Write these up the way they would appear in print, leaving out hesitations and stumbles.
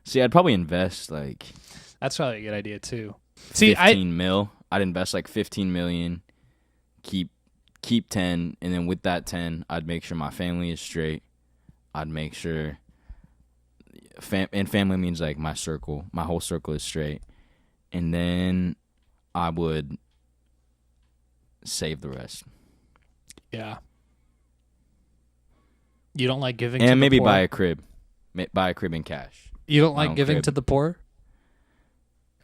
See, I'd probably invest like That's probably a good idea too. See, 15 mil. I'd invest like 15 million, keep 10, and then with that 10, I'd make sure my family is straight. I'd make sure and family means like my whole circle is straight. And then I would save the rest. yeah. You don't like giving to And the maybe poor? buy a crib in cash. You don't My like own giving crib. to the poor?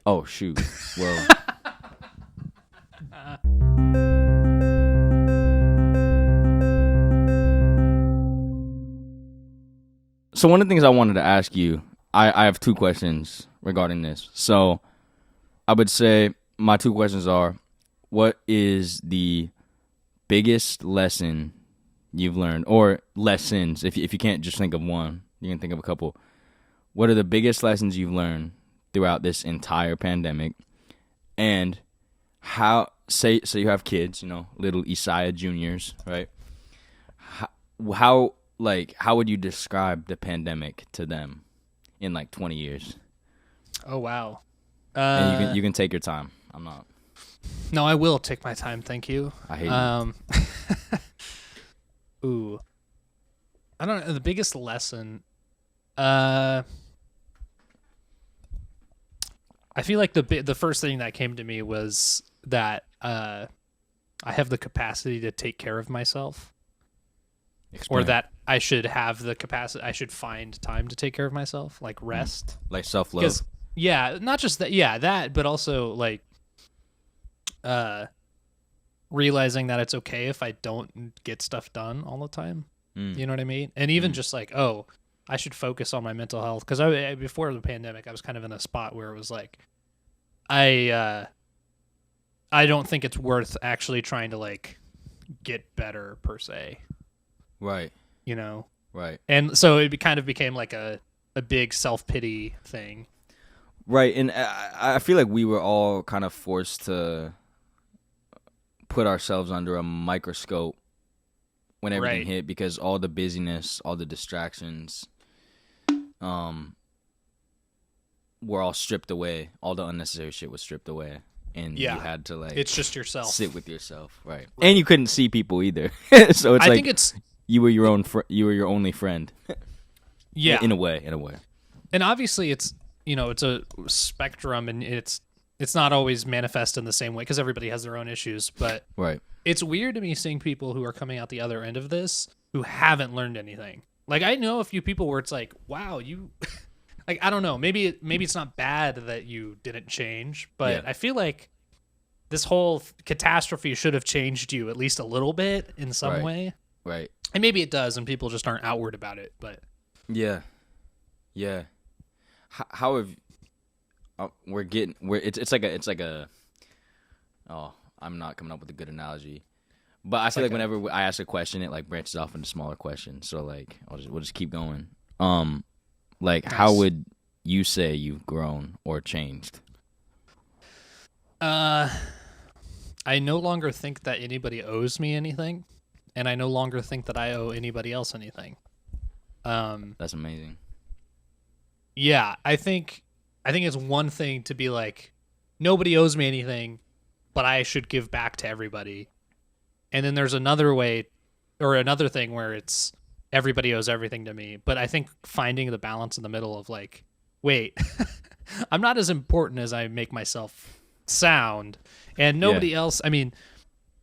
Oh shoot. Well, so one of the things I wanted to ask you, I have two questions regarding this. So I would say my two questions are, what is the biggest lesson you've learned, or lessons, if you can't just think of one, you can think of a couple. What are the biggest lessons you've learned throughout this entire pandemic? And how, say you have kids, little Eesaia juniors, right? How would you describe the pandemic to them in like 20 years? Oh wow. And you can take your time. I'm not. No, I will take my time. Thank you. I hate you. Ooh. I don't know. The biggest lesson. I feel like the first thing that came to me was that I have the capacity to take care of myself, Explain. or that I should have the capacity. I should find time to take care of myself, like rest. Like self-love. Because yeah, not just that. Yeah, that, but also like realizing that it's okay if I don't get stuff done all the time. You know what I mean? And even just like, oh, I should focus on my mental health, because before the pandemic, I was kind of in a spot where it was like, I don't think it's worth actually trying to like get better per se, Right. Right. and so it kind of became like a big self-pity thing. Right. And I feel like we were all kind of forced to put ourselves under a microscope when everything Right. hit, because all the busyness, all the distractions, were all stripped away. All the unnecessary shit was stripped away, and Yeah. you had to like It's just yourself. sit with yourself, right? And you couldn't see people either, so it's I like think it's you were your own. You were your only friend. yeah. In a way. And obviously it's it's a spectrum, and it's not always manifest in the same way because everybody has their own issues, but Right. it's weird to me seeing people who are coming out the other end of this who haven't learned anything. Like, I know a few people where it's like, wow, you like, I don't know, maybe it's not bad that you didn't change, but Yeah. I feel like this whole catastrophe should have changed you at least a little bit in some Right. way. Right. And maybe it does, and people just aren't outward about it, but Yeah. How have it's like a oh, I'm not coming up with a good analogy, but I feel like whenever I ask a question, it like branches off into smaller questions. So like we'll just keep going. Like how Nice. would you say you've grown or changed? I no longer think that anybody owes me anything, and I no longer think that I owe anybody else anything. That's amazing. Yeah, I think it's one thing to be like, nobody owes me anything, but I should give back to everybody. And then there's another way, or another thing where it's everybody owes everything to me. But I think finding the balance in the middle of like, wait, I'm not as important as I make myself sound, and nobody else. I mean,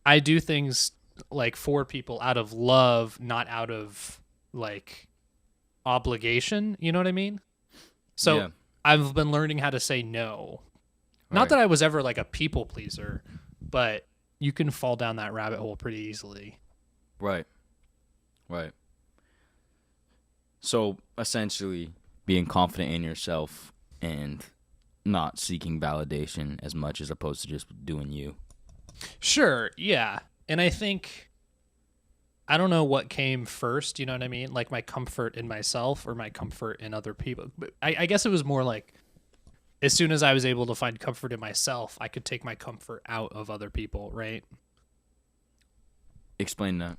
I do things like for people out of love, not out of like obligation. You know what I mean? So Yeah. I've been learning how to say no. Not Right. that I was ever like a people pleaser, but you can fall down that rabbit hole pretty easily. Right. So essentially, being confident in yourself and not seeking validation as much as opposed to just doing you. Sure, yeah. And I think, I don't know what came first, you know what I mean? Like my comfort in myself or my comfort in other people. But I guess it was more like, as soon as I was able to find comfort in myself, I could take my comfort out of other people, right? Explain that.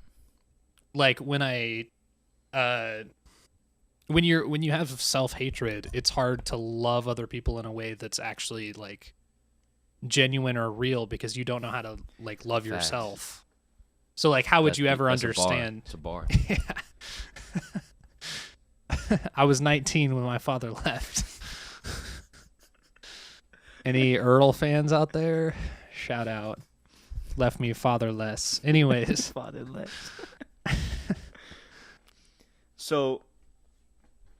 Like when I when you have self-hatred, it's hard to love other people in a way that's actually like genuine or real because you don't know how to like love Facts. yourself. So like how would you ever that's understand? It's a bar. Yeah. I was 19 when my father left. Any Earl fans out there? Shout out. Left me fatherless. Anyways, Fatherless. So,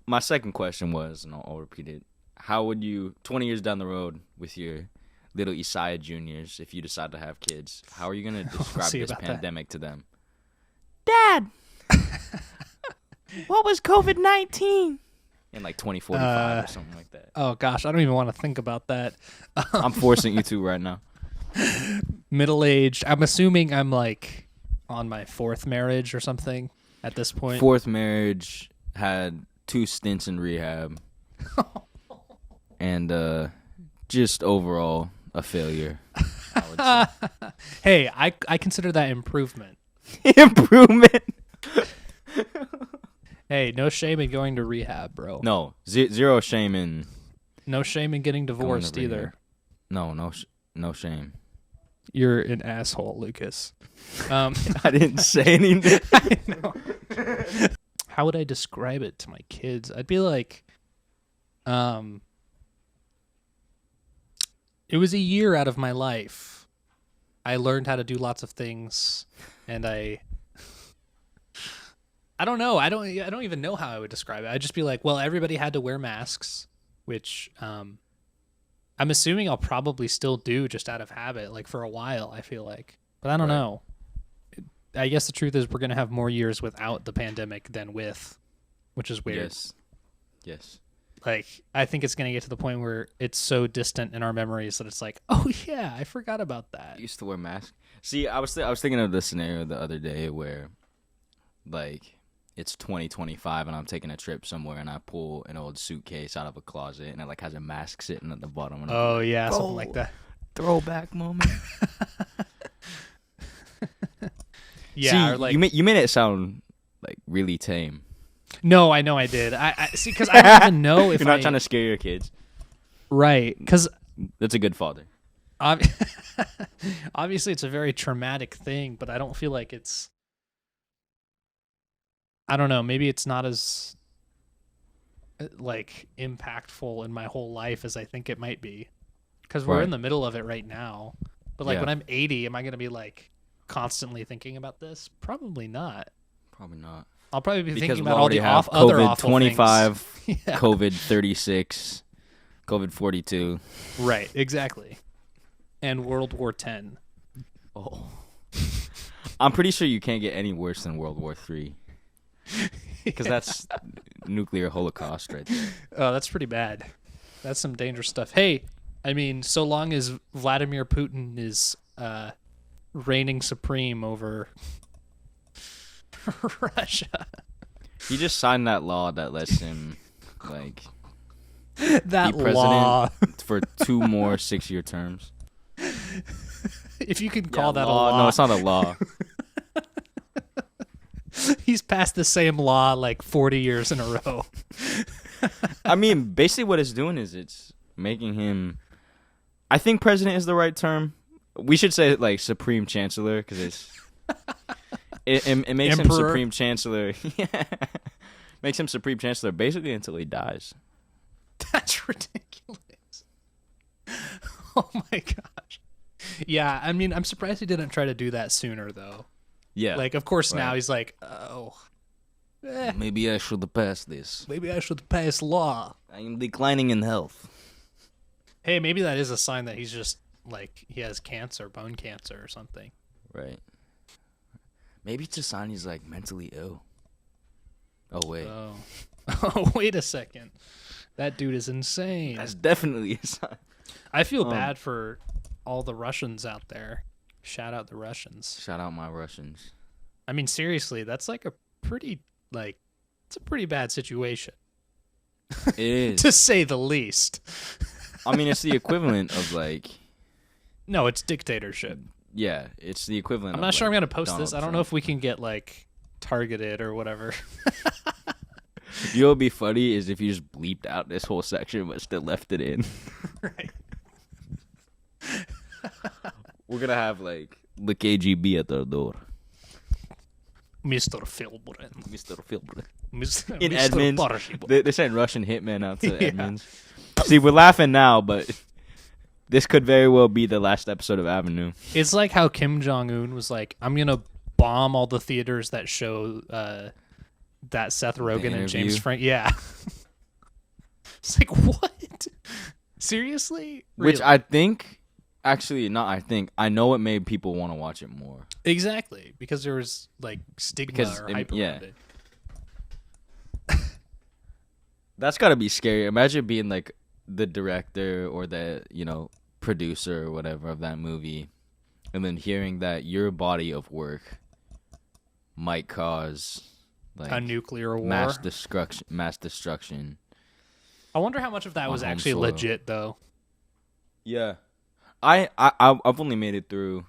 my second question was, and I'll repeat it: how would you, 20 years down the road, with your little Eesaia juniors, if you decide to have kids, how are you going to describe see this about that. pandemic to them? Dad, what was COVID-19? In like 2045 or something like that. oh gosh, I don't even want to think about that. I'm forcing you to right now. Middle-aged. I'm assuming I'm like on my 4th marriage or something at this point. 4th marriage, had 2 stints in rehab, and just overall a failure, I would say. Hey, I consider that improvement. Improvement. Hey, no shame in going to rehab, bro. No, zero shame in. No shame in getting divorced rehab. either. No shame. You're an asshole, Lucas. I didn't say anything. I know. How would I describe it to my kids? I'd be like, it was a year out of my life. I learned how to do lots of things, and I don't know. I don't even know how I would describe it. I'd just be like, well, everybody had to wear masks, which I'm assuming I'll probably still do just out of habit, like for a while, I feel like. But I don't know. I guess the truth is we're going to have more years without the pandemic than with, which is weird. Yes. Like, I think it's going to get to the point where it's so distant in our memories that it's like, oh yeah, I forgot about that. I used to wear masks. See, I was thinking of the scenario the other day where, like, it's 2025 and I'm taking a trip somewhere and I pull an old suitcase out of a closet and it like has a mask sitting at the bottom. And Oh yeah, something like that. Throwback moment. Yeah, See, or like, you made it sound like really tame. no, I know I did. I see, because I don't even know if You're not trying to scare your kids. right, because That's a good father. obviously it's a very traumatic thing, but I don't feel like it's. I don't know. Maybe it's not as like impactful in my whole life as I think it might be, because we're Right. in the middle of it right now. But like Yeah. when I'm 80, am I going to be like constantly thinking about this? Probably not. Probably not. I'll probably be Because thinking we about all already the have other COVID awful 25, things. Yeah. COVID 36, COVID 42. Right. Exactly. And World War 10. Oh. I'm pretty sure you can't get any worse than World War 3. Because that's nuclear holocaust right there. Oh, that's pretty bad. That's some dangerous stuff. Hey, I mean, so long as Vladimir Putin is reigning supreme over Russia. He just signed that law that lets him, like, That be president law. for 2 more 6-year terms. If you can call that a law. law. No, it's not a law. He's passed the same law like 40 years in a row. I mean, basically what it's doing is it's making him, I think president is the right term. We should say, like, supreme chancellor, because it makes him Emperor. supreme chancellor. Yeah. Makes him supreme chancellor basically until he dies. That's ridiculous. Oh my gosh. Yeah, I mean, I'm surprised he didn't try to do that sooner, though. Yeah. Like, of course, now Right. he's like, oh, Maybe I should have passed this. maybe I should pass law. I am declining in health. Hey, maybe that is a sign that he's just, like, he has cancer, bone cancer or something. Right. Maybe it's a sign he's, like, mentally ill. Oh, wait. Oh. Oh, wait a second. That dude is insane. That's definitely a sign. I feel bad for all the Russians out there. Shout out the Russians. Shout out my Russians. I mean, seriously, that's like a pretty, like, it's a pretty bad situation, It is. to say the least. I mean, it's the equivalent of, like, No, it's dictatorship. yeah, it's the equivalent I'm of, not sure I'm like, going to post Donald this. I don't know Trump. if we can get, like, targeted or whatever. You know what'd be funny is if you just bleeped out this whole section but still left it in. Right. We're gonna have like the KGB at the door. Mr. Filbren. Mr. Filbren. Mr. In Mr. Edmonds. Parship. They sent Russian hitmen out to Yeah. Edmonds. See, we're laughing now, but this could very well be the last episode of Avenue. It's like how Kim Jong-un was like, I'm going to bomb all the theaters that show that Seth Rogen and James interview? Frank. Yeah. It's like, what? Seriously? Which Really? I think, actually, not I think, I know it made people want to watch it more. Exactly. Because there was like stigma Because or it- hype yeah. around it. That's gotta be scary. Imagine being like the director or the, producer or whatever of that movie, and then hearing that your body of work might cause like A nuclear war. mass destruction. I wonder how much of that on was home actually soil. legit, though. Yeah, I've only made it through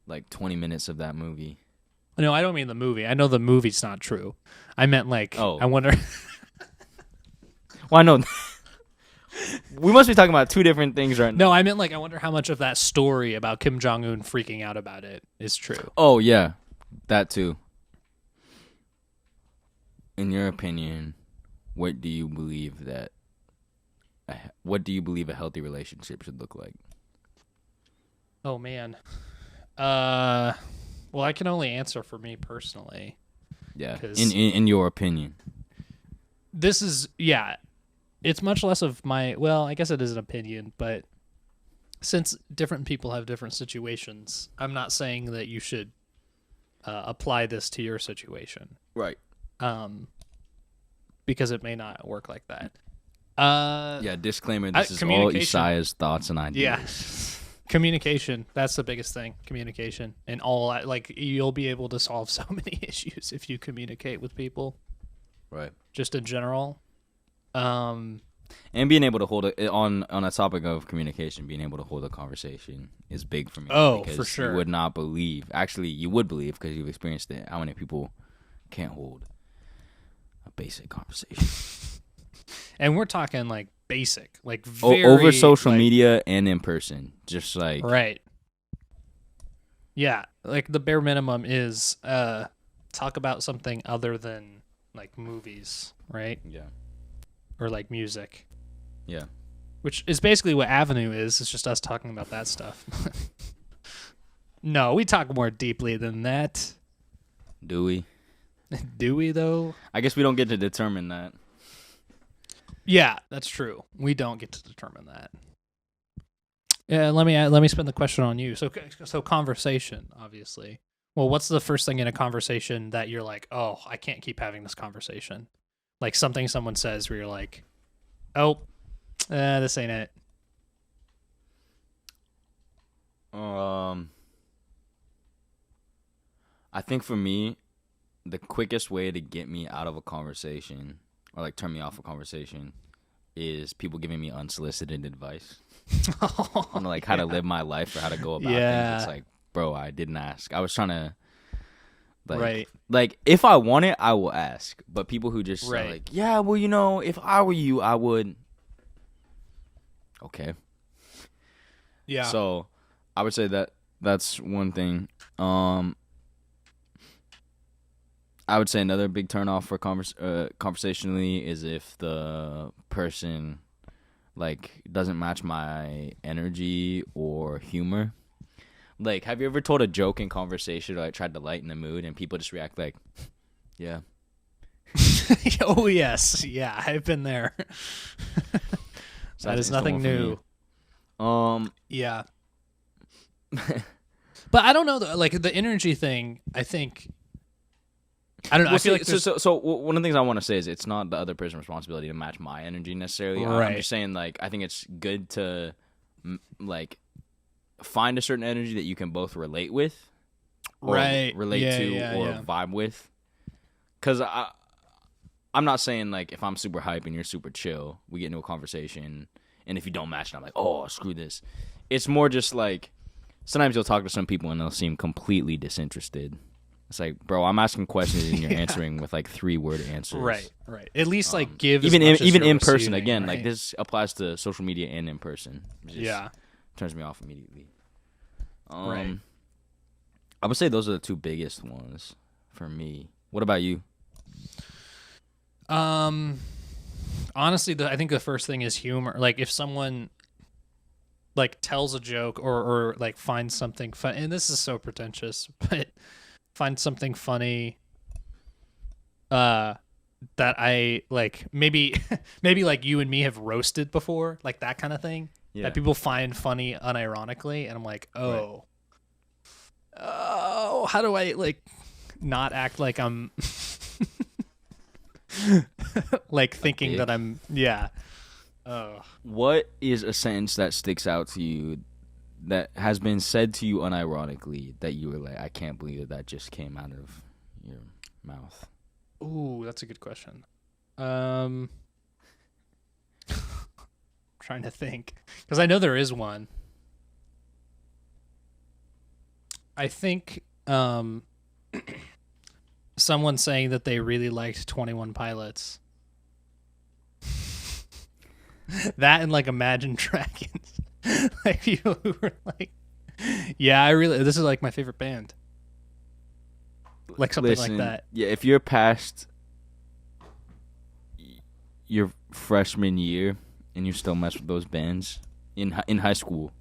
like 20 minutes of that movie. No, I don't mean the movie. I know the movie's not true. I meant like, Oh. I wonder. Well, I know. We must be talking about two different things right now. No, I meant like, I wonder how much of that story about Kim Jong-un freaking out about it is true. Oh yeah, that too. In your opinion, what do you believe a healthy relationship should look like? Oh man. Well, I can only answer for me personally. Yeah, 'Cause- in your opinion. This is it's much less of my, well, I guess it is an opinion, but since different people have different situations, I'm not saying that you should apply this to your situation. Right. Because it may not work like that. Yeah, disclaimer, this is all communication. Eesaia's thoughts and ideas. Yeah. Communication, that's the biggest thing. Communication. And you'll be able to solve so many issues if you communicate with people, Right. just in general. And being able to hold it on a topic of communication, being able to hold a conversation is big for me. Oh, because for sure. You would not believe. Actually, you would believe because you've experienced it. How many people can't hold a basic conversation And we're talking like basic, like over very social like, media and in person? Just like Right. Yeah, like the bare minimum is talk about something other than like movies, right? yeah, Or like music, yeah. which is basically what Avenue is. It's just us talking about that stuff. No, we talk more deeply than that. Do we? Do we though? I guess we don't get to determine that. Yeah, that's true. We don't get to determine that. Yeah, let me spin the question on you. So conversation, obviously. Well, what's the first thing in a conversation that you're like, oh, I can't keep having this conversation? Like something someone says where you're like, oh, this ain't it. I think for me, the quickest way to get me out of a conversation or like turn me off a conversation is people giving me unsolicited advice on like how to live my life or how to go about Yeah. things. It's like, bro, I didn't ask. I was trying to Right. like if I want it, I will ask. But people who just Right. are like, yeah, well, if I were you, I would. Okay. Yeah. So I would say that's one thing. I would say another big turnoff for conversationally is if the person like doesn't match my energy or humor. Like, have you ever told a joke in conversation or like tried to lighten the mood and people just react like, yeah. Oh yes, yeah, I've been there. So That that's is nothing instant one for new. me. Yeah. But I don't know, though. Like the energy thing, I think. I don't know. Well, I feel like so one of the things I want to say is it's not the other person's responsibility to match my energy necessarily. I'm Right. just saying, like, I think it's good to like find a certain energy that you can both relate with, or Right. relate Yeah, to, yeah, or yeah. vibe with. Because I'm not saying like if I'm super hype and you're super chill, we get into a conversation, and if you don't match, I'm like, oh, screw this. It's more just like sometimes you'll talk to some people and they'll seem completely disinterested. It's like, bro, I'm asking questions and you're answering with like 3-word answers. Right. At least like give even as much as even you're in person receiving, again. right? Like this applies to social media and in person. It just turns me off immediately. Right. I would say those are the 2 biggest ones for me. What about you? Honestly, I think the first thing is humor. Like if someone like tells a joke or like finds something fun, and this is so pretentious, but finds something funny that I like, maybe like you and me have roasted before, like that kind of thing. Yeah. That people find funny unironically, and I'm like, oh, how do I like not act like I'm like thinking that I'm What is a sentence that sticks out to you that has been said to you unironically that you were like, I can't believe that just came out of your mouth? Ooh, that's a good question. Trying to think, because I know there is one. I think someone saying that they really liked 21 Pilots. That and like Imagine Dragons. Like people who were like, yeah, this is like my favorite band. Like something like that. Yeah, if you're past your freshman year and you still mess with those bands in high school,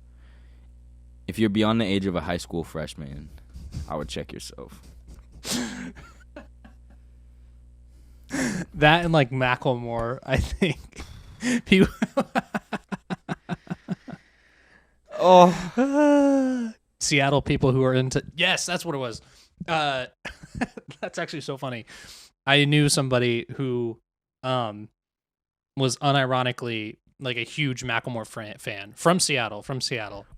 if you're beyond the age of a high school freshman, I would check yourself. That and like Macklemore, I think. People. Seattle people who are into. Yes, that's what it was. That's actually so funny. I knew somebody who was unironically like a huge Macklemore fan from Seattle.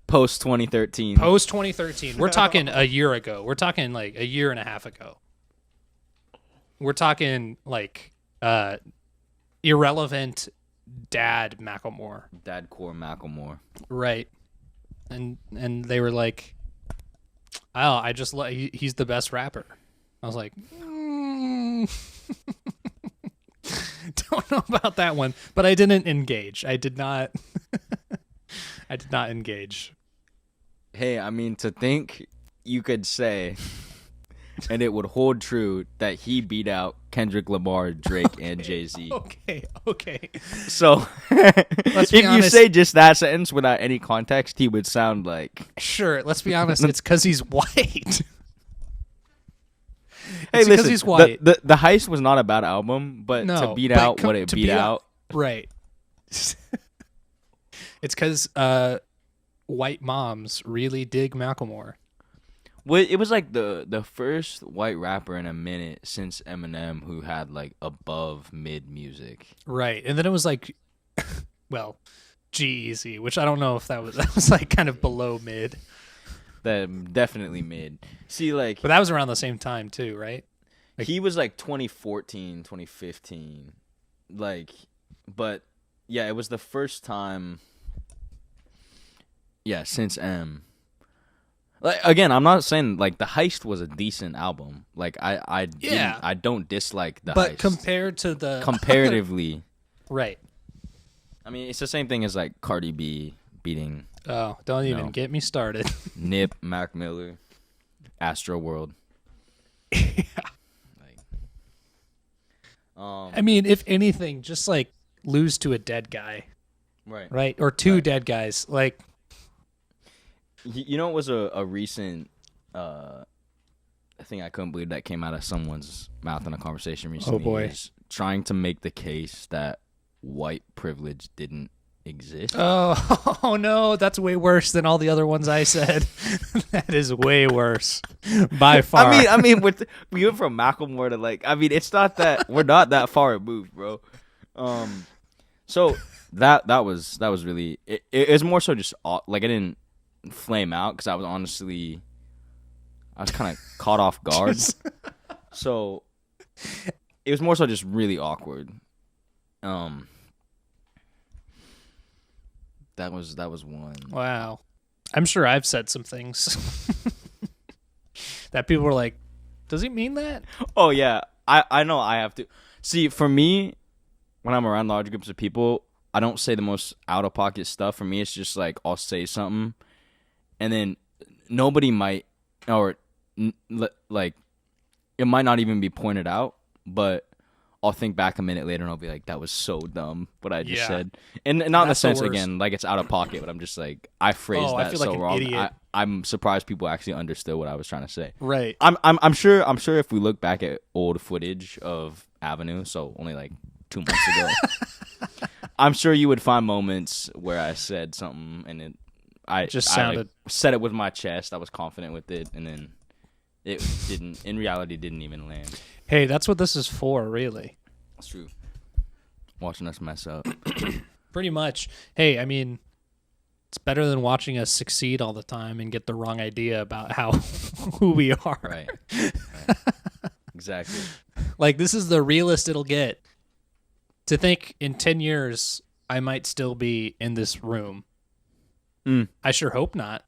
Post 2013. Post 2013. We're talking a year ago. We're talking like a year and a half ago. We're talking like irrelevant dad Macklemore. Dadcore Macklemore. Right. And they were like, oh, I just he's the best rapper. I was like, don't know about that one, but I didn't engage. I did not engage. Hey, I mean, to think you could say, and it would hold true, that he beat out Kendrick Lamar, Drake, and Jay-Z. Okay. So, if you say just that sentence without any context, he would sound like... Sure, let's be honest. It's because he's white. Hey, listen, he's white. The Heist was not a bad album, but to beat out what it beat out... Right. It's because white moms really dig Macklemore. Well, it was like the first white rapper in a minute since Eminem who had like above mid music. Right. And then it was like, well, G-Eazy, which I don't know if that was like kind of below mid. That definitely mid. See, like, but that was around the same time too, right? Like, he was like 2014, 2015. Like, but yeah, it was the first time. Yeah, since M. Like, again, I'm not saying like the Heist was a decent album. Like I don't dislike the Heist. But compared to the comparatively, right. I mean, it's the same thing as like Cardi B beating. Oh, don't even get me started. Nip, Mac Miller, Astro World. Yeah. Like, I mean, if anything, just like lose to a dead guy, right, or two dead guys, like. You know, it was a recent thing I couldn't believe that came out of someone's mouth in a conversation recently. Oh, boy. Is trying to make the case that white privilege didn't exist. Oh, no, that's way worse than all the other ones I said. That is way worse by far. I mean, we went from Macklemore to like, I mean, it's not that we're not that far removed, bro. So that was really it's more so just like I didn't flame out because I was kind of caught off guard. So it was more so just really awkward. That was one. Wow. I'm sure I've said some things that people were like, Does he mean that? Oh yeah, I know I have to. See, for me, when I'm around large groups of people, I don't say the most out of pocket stuff. For me, it's just like I'll say something, and then nobody might, or like it might not even be pointed out, but I'll think back a minute later and I'll be like, that was so dumb what I just said. And not in the That's the sense, worst. again, like it's out of pocket, but I'm just like, I phrased I that feel so like an wrong. idiot. I'm surprised people actually understood what I was trying to say. Right. I'm sure if we look back at old footage of Avenue, so only like 2 months ago, I'm sure you would find moments where I said something and I sounded said it with my chest. I was confident with it, and then it didn't. In reality, didn't even land. Hey, that's what this is for, really. That's true. Watching us mess up. Pretty much. Hey, I mean, it's better than watching us succeed all the time and get the wrong idea about how who we are. Right. Exactly. Like, this is the realest it'll get. To think in 10 years I might still be in this room. I sure hope not,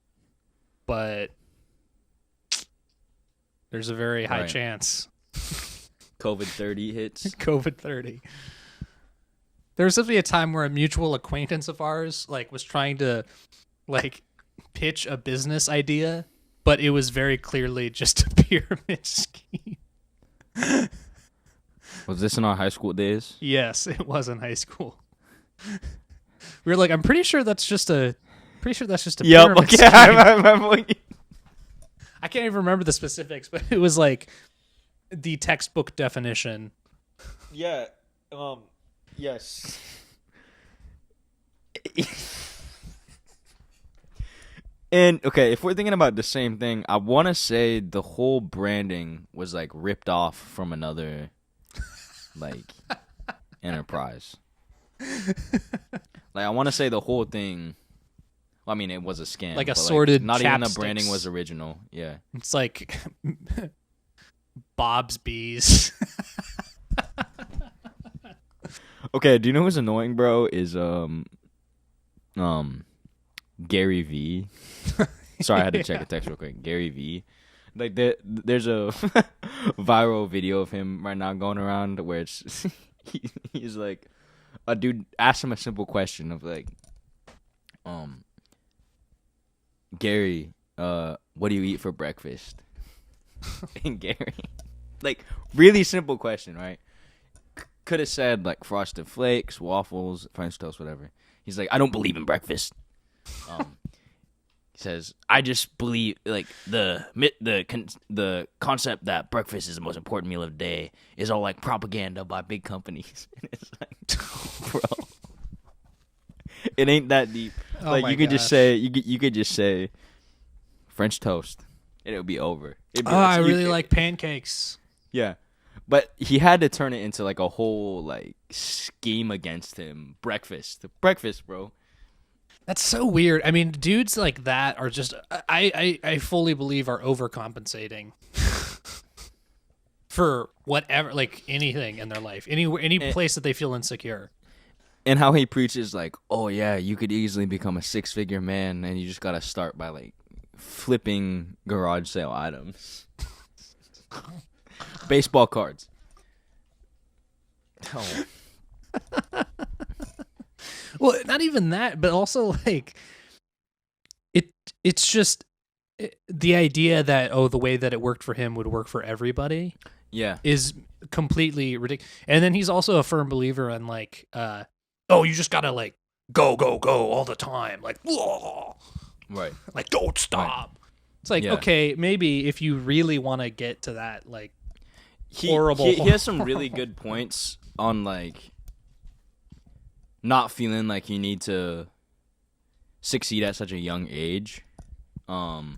but there's a very high chance. COVID 30 hits. COVID 30. There was supposed to be a time where a mutual acquaintance of ours was trying to pitch a business idea, but it was very clearly just a pyramid scheme. Was this in our high school days? Yes, it was in high school. We were like, I'm pretty sure that's just a Yep. pyramid Okay. scheme. I remember. I can't even remember the specifics, but it was like the textbook definition. Yeah. Yes. And okay, if we're thinking about the same thing, I want to say the whole branding was like ripped off from another enterprise. Like I want to say the whole thing. Well, I mean, it was a scam. Like but, assorted not even the branding chapsticks. was original. Yeah. It's like Bob's Bees. Okay, do you know what's annoying, bro? Is Gary V. Sorry, I had to check a text real quick. Gary V. Like there's a viral video of him right now going around where it's he's like a dude asked him a simple question of like, Gary, what do you eat for breakfast? And Gary, like really simple question, right? Could have said like frosted flakes, waffles, French toast, whatever. He's like, I don't believe in breakfast. He says, I just believe like the concept that breakfast is the most important meal of the day is all like propaganda by big companies. And it's like, bro, it ain't that deep. Oh like my you could gosh. just say you could just say French toast and it would be over. It'd be I you- really like pancakes. Yeah. But he had to turn it into like a whole like scheme against him. Breakfast, bro. That's so weird. I mean, dudes like that are just I fully believe are overcompensating for whatever, like anything in their life, any place that they feel insecure. And how he preaches like, oh yeah, you could easily become a 6-figure man, and you just gotta start by like flipping garage sale items, baseball cards. Oh. Well, not even that, but also like it's just the idea that the way that it worked for him would work for everybody Yeah. is completely ridiculous. And then he's also a firm believer in like you just got to like go all the time, like whoa, Right. like don't stop. It's like, Yeah. okay, maybe if you really want to get to that like He horrible has some really good points on like not feeling like you need to succeed at such a young age.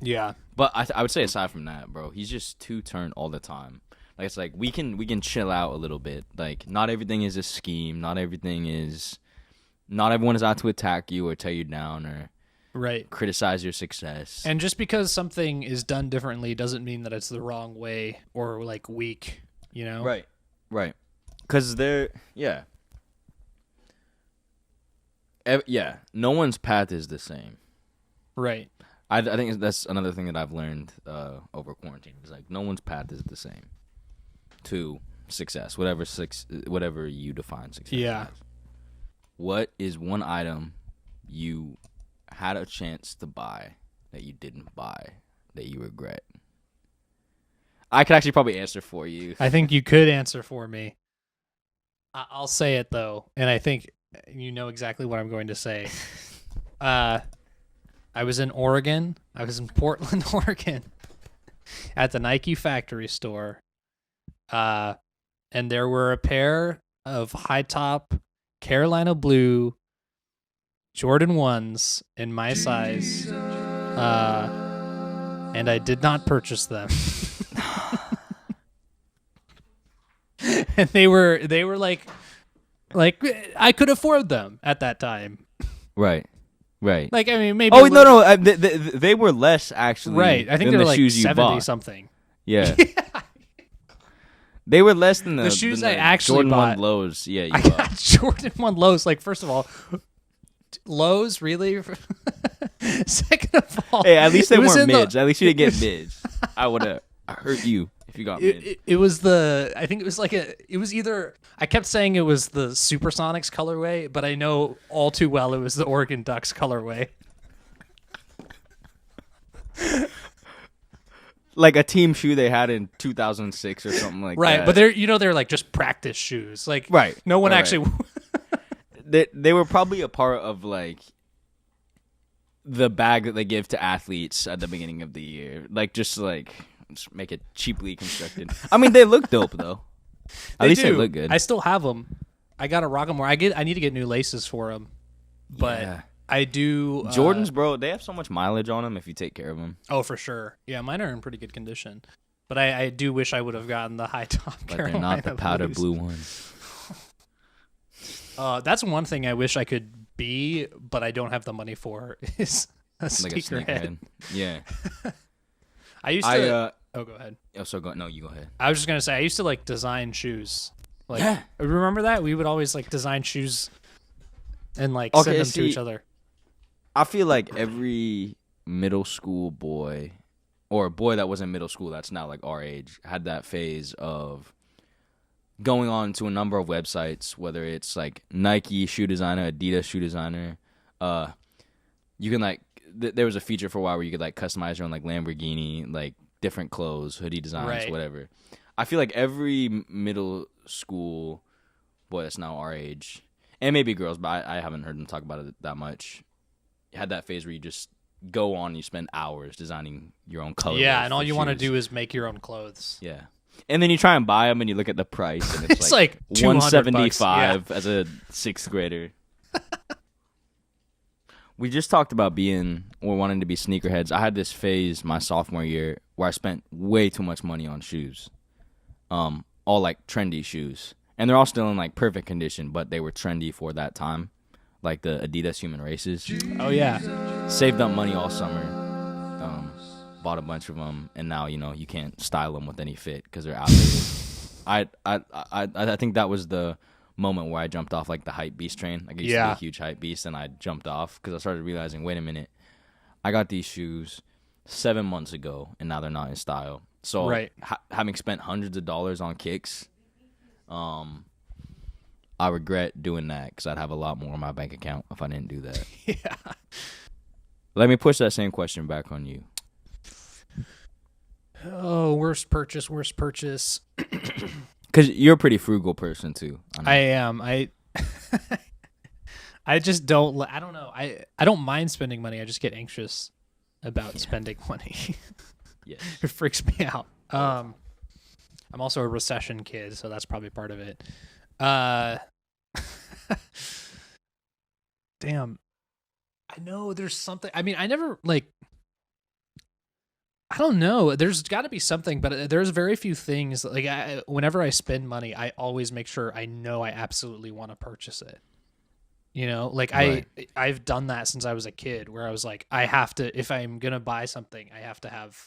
yeah. But I would say aside from that, bro, he's just too turned all the time. Like it's like we can chill out a little bit. Like not everything is a scheme. Not everyone is out to attack you or tear you down or Right. criticize your success. And just because something is done differently doesn't mean that it's the wrong way or like weak, you know? Right. Because no one's path is the same. Right. I think that's another thing that I've learned over quarantine. Is like no one's path is the same to success, whatever you define success Yeah. as. What is one item you had a chance to buy that you didn't buy that you regret? I could actually probably answer for you. I think you could answer for me. I'll say it though, and I think you know exactly what I'm going to say. I was in Oregon. I was in Portland, Oregon, at the Nike factory store, and there were a pair of high top Carolina blue Jordan 1s in my size, and I did not purchase them. And they were like I could afford them at that time. Right. Like, I mean, maybe. Oh no, they were less actually. Right. I think than they're the like shoes you 70 bought. something. Yeah. They were less than the shoes than I the actually Jordan bought. 1 lows. Yeah, you I bought. got Jordan 1 lows. Like, first of all, lows, really? Second of all, Hey, at least they it was weren't in the- mids. At least you didn't get mids. I would have hurt you if you got mid. It was I think it was like it was either, I kept saying it was the Supersonics colorway, but I know all too well it was the Oregon Ducks colorway. Like a team shoe they had in 2006 or something like that. Right, but they're like just practice shoes. Like, Right, no one right, actually. they were probably a part of like the bag that they give to athletes at the beginning of the year. Like just make it cheaply constructed. I mean, they look dope though. At least they look good. I still have them. I gotta rock them more. I need to get new laces for them, but Yeah. I do. Jordans, bro, they have so much mileage on them if you take care of them. Oh, for sure. Yeah, mine are in pretty good condition. But I do wish I would have gotten the high top But Carolina they're not the powder blues. blue ones. That's one thing I wish I could be, but I don't have the money for is a Like a sneakerhead. sneakerhead. Yeah. I used to. Oh, go ahead. No, you go ahead. I was just gonna say I used to like design shoes. Like, Yeah. remember that we would always like design shoes and like Okay, send them to see, each other. I feel like every middle school boy, or a boy that was in middle school that's now like our age, had that phase of going on to a number of websites, whether it's like Nike shoe designer, Adidas shoe designer. You can like there was a feature for a while where you could like customize your own like Lamborghini, like different clothes, hoodie designs, Right. whatever. I feel like every middle school boy that's now our age, and maybe girls, but I haven't heard them talk about it that much, had that phase where you just go on, you spend hours designing your own color. Yeah, and all you want to do is make your own clothes. Yeah. And then you try and buy them and you look at the price and it's, It's like $175 as a 6th grader. We just talked about wanting to be sneakerheads. I had this phase my sophomore year where I spent way too much money on shoes. All like trendy shoes. And they're all still in like perfect condition, but they were trendy for that time. Like the Adidas Human Races. Oh yeah. Saved up money all summer. Bought a bunch of them, and now you can't style them with any fit because they're outdated. I think that was the moment where I jumped off like the hype beast train. Like I used to be a huge hype beast, and I jumped off because I started realizing, wait a minute, I got these shoes 7 months ago, and now they're not in style. So Right. Having spent hundreds of dollars on kicks, I regret doing that because I'd have a lot more in my bank account if I didn't do that. Yeah. Let me push that same question back on you. Oh, worst purchase. Because you're a pretty frugal person too. I am. I just don't. I don't know. I don't mind spending money. I just get anxious about spending money. Yes. It freaks me out. I'm also a recession kid, so that's probably part of it. Damn. I know there's something. I mean, I never like. I don't know. There's got to be something, but there's very few things. Like, whenever I spend money, I always make sure I know I absolutely want to purchase it. Like Right. I've done that since I was a kid, where I was like, I have to, if I'm gonna buy something, I have to have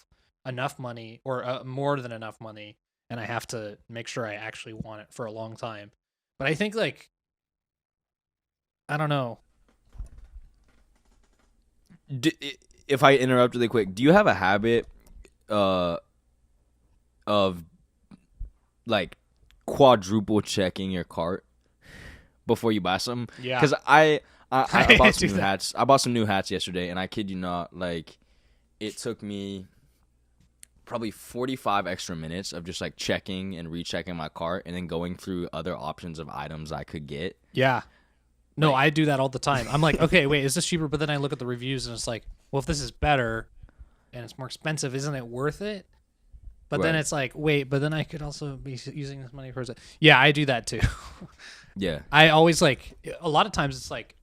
enough money or more than enough money, and I have to make sure I actually want it for a long time. But I think like, I don't know. if I interrupt really quick, do you have a habit of like quadruple checking your cart before you buy something? Yeah. Because I bought do some new that. hats. I bought some new hats yesterday, and I kid you not, like it took me probably 45 extra minutes of just like checking and rechecking my cart and then going through other options of items I could get. Yeah. No, I do that all the time. I'm like, okay, wait, is this cheaper? But then I look at the reviews and it's like, well, if this is better and it's more expensive, isn't it worth it? But then Right. it's like, wait, but then I could also be using this money for. Yeah, I do that too. Yeah. I always like. A lot of times it's like,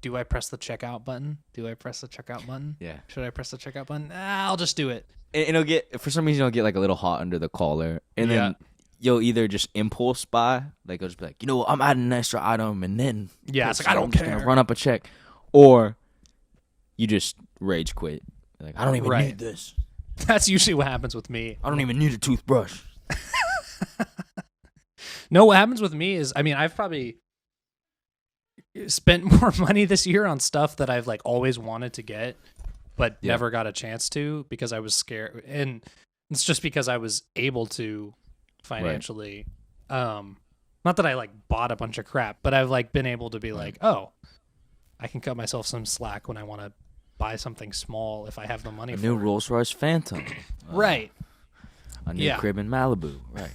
do I press the checkout button? Do I press the checkout button? Yeah. Should I press the checkout button? I'll just do it. And it'll get, for some reason, it'll get like a little hot under the collar. And then you'll either just impulse buy, like it'll just be like, you know what, I'm adding an extra item, and then Yeah, it's like, I don't I'm just care. gonna run up a check. Or you just rage quit. Like, I don't even Right. need this. That's usually what happens with me. I don't even need a toothbrush. No, what happens with me is, I mean, I've probably spent more money this year on stuff that I've like always wanted to get, but Yeah. never got a chance to because I was scared. And it's just because I was able to financially. Not that I like bought a bunch of crap, but I've like been able to be like, oh, I can cut myself some slack when I want to buy something small if I have the money A for new it. Rolls Royce Phantom. Right. A new Yeah. crib in Malibu. Right.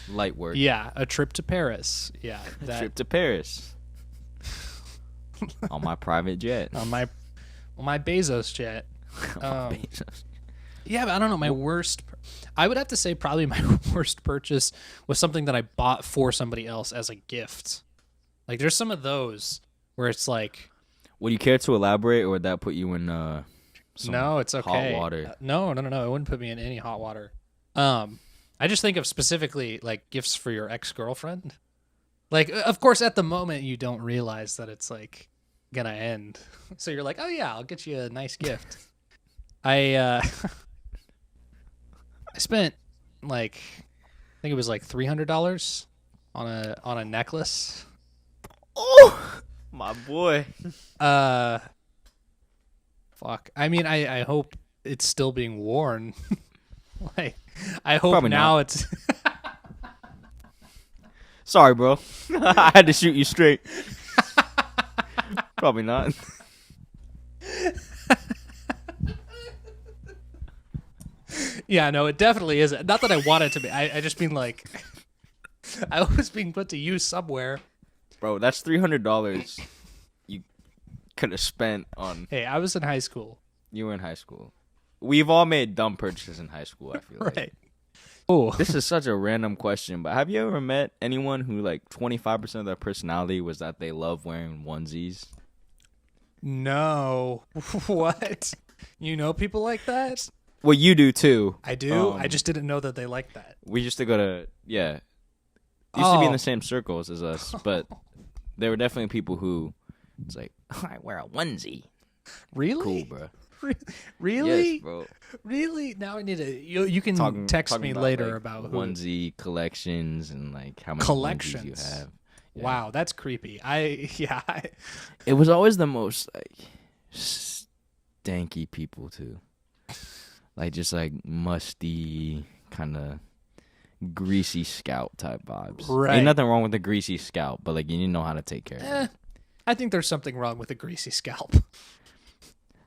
Light work. Yeah. A trip to Paris. Yeah. That, Trip to Paris. On my private jet. on my Bezos jet. Yeah, but I don't know. My worst, I would have to say probably my worst purchase was something that I bought for somebody else as a gift. Like there's some of those where it's like, Would you care to elaborate, or would that put you in some no, it's okay. hot water? No. It wouldn't put me in any hot water. I just think of specifically like gifts for your ex-girlfriend. Like, of course, at the moment you don't realize that it's like gonna end. So you're like, oh yeah, I'll get you a nice gift. I spent like, I think it was like $300 on a necklace. Oh, my boy. Fuck. I mean, I hope it's still being worn. Like, I hope Probably now not. it's. Sorry, bro. I had to shoot you straight. Probably not. Yeah, no, it definitely isn't. Not that I want it to be. I just mean like, I was being put to use somewhere. Bro, that's $300 you could have spent on. Hey, I was in high school. You were in high school. We've all made dumb purchases in high school, I feel like. Right. Oh, This is such a random question, but have you ever met anyone who like 25% of their personality was that they love wearing onesies? no. What? You know people like that? Well, you do too. I do. Um, I just didn't know that they like that. We used to go to, yeah. Used to be in Oh. the same circles as us, but there were definitely people who, it's like, I wear a onesie. Really? Cool, bro. Really? Yes, bro. Really? Now I need to. You can text Talking me about, later like, about who. onesie collections and like how many onesies Collections. you have. Yeah. Wow, that's creepy. Yeah. It was always the most like stanky people too. Like just like musty, kind of greasy scalp type vibes. Right. Ain't nothing wrong with a greasy scalp, but like you need to know how to take care of it. I think there's something wrong with a greasy scalp.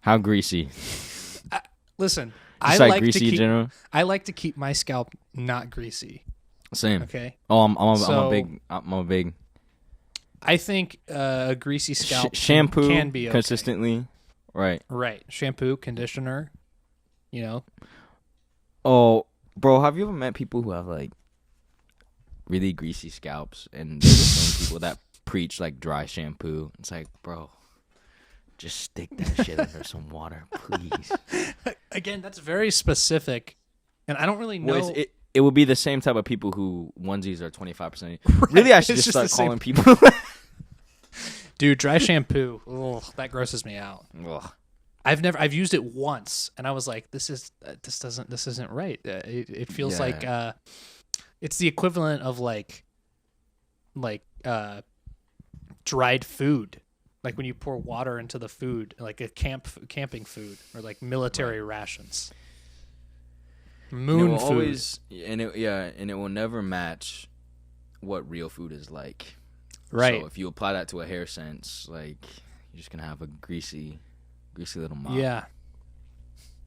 How greasy? Listen, Just I like like greasy to in keep. general. I like to keep my scalp not greasy. Same. Okay. Oh, I'm a So- big I think a greasy scalp shampoo can be okay. consistently. Right. Right. Shampoo, conditioner. You know. Oh, bro, have you ever met people who have like really greasy scalps and they're the same people that preach like dry shampoo? It's like, bro, just stick that shit under some water, please. Again, that's very specific, and I don't really know. Well, it would be the same type of people who onesies are 25%. Really, I should It's just just start the same- calling people. Dude, dry shampoo. Ugh, that grosses me out. Ugh. I've used it once, and I was like, this isn't right. It feels Yeah. like it's the equivalent of like dried food. Like when you pour water into the food, like a camping food, or like military rations. Moon food. And it will never match what real food is like. Right. So if you apply that to a hair sense, like you're just gonna have a greasy little mop. Yeah.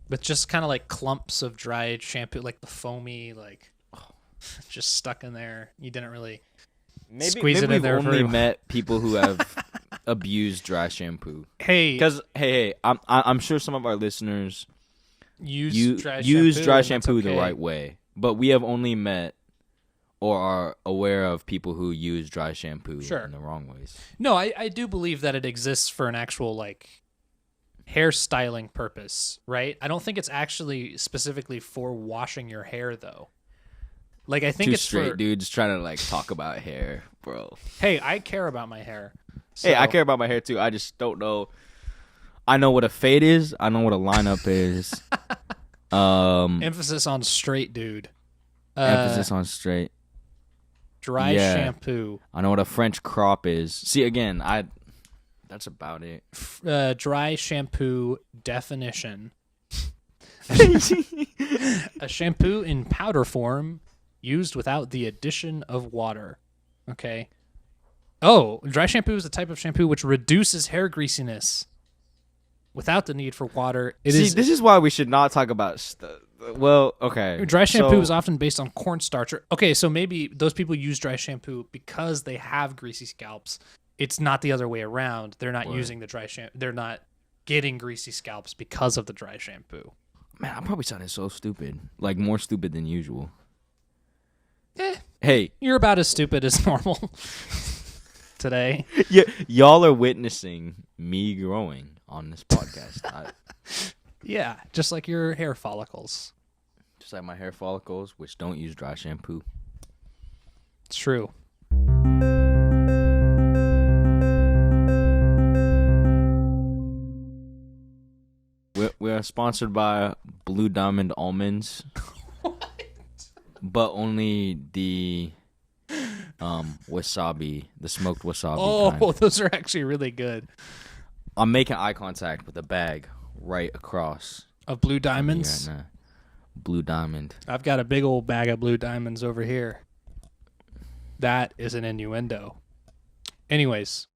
But just kind of like clumps of dried shampoo, like the foamy, like just stuck in there. You didn't really squeeze it in we've there. only met people who have abused dry shampoo. Hey, Because I'm sure some of our listeners use dry shampoo and that's the okay. right way, but we have only met or are aware of people who use dry shampoo in the wrong ways. No, I do believe that it exists for an actual like hairstyling purpose, right? I don't think it's actually specifically for washing your hair though. Like I think Two it's straight for dudes trying to like talk about hair, bro. hey, I care about my hair. Hey, I So- care about my hair too. I just don't know. I know what a fade is. I know what a lineup is. Emphasis on straight, dude. Emphasis on straight. Dry shampoo. I know what a French crop is. See, again, that's about it. Dry shampoo definition. A shampoo in powder form used without the addition of water. Okay. Oh, dry shampoo is a type of shampoo which reduces hair greasiness without the need for water. This is why we should not talk about well, okay. Dry shampoo So- is often based on cornstarch. Okay, so maybe those people use dry shampoo because they have greasy scalps. It's not the other way around. They're not using the dry shampoo. They're not getting greasy scalps because of the dry shampoo. Man, I'm probably sounding so stupid. Like, more stupid than usual. Eh, Hey, you're about as stupid as normal today. y'all are witnessing me growing on this podcast. Yeah, just like your hair follicles. Just like my hair follicles, which don't use dry shampoo. It's true. We are sponsored by Blue Diamond Almonds. But only the wasabi, the smoked wasabi kind. Oh, those are actually really good. I'm making eye contact with the bag right across Of blue me diamonds. right now. Blue Diamond. I've got a big old bag of blue diamonds over here. That is an innuendo. Anyways,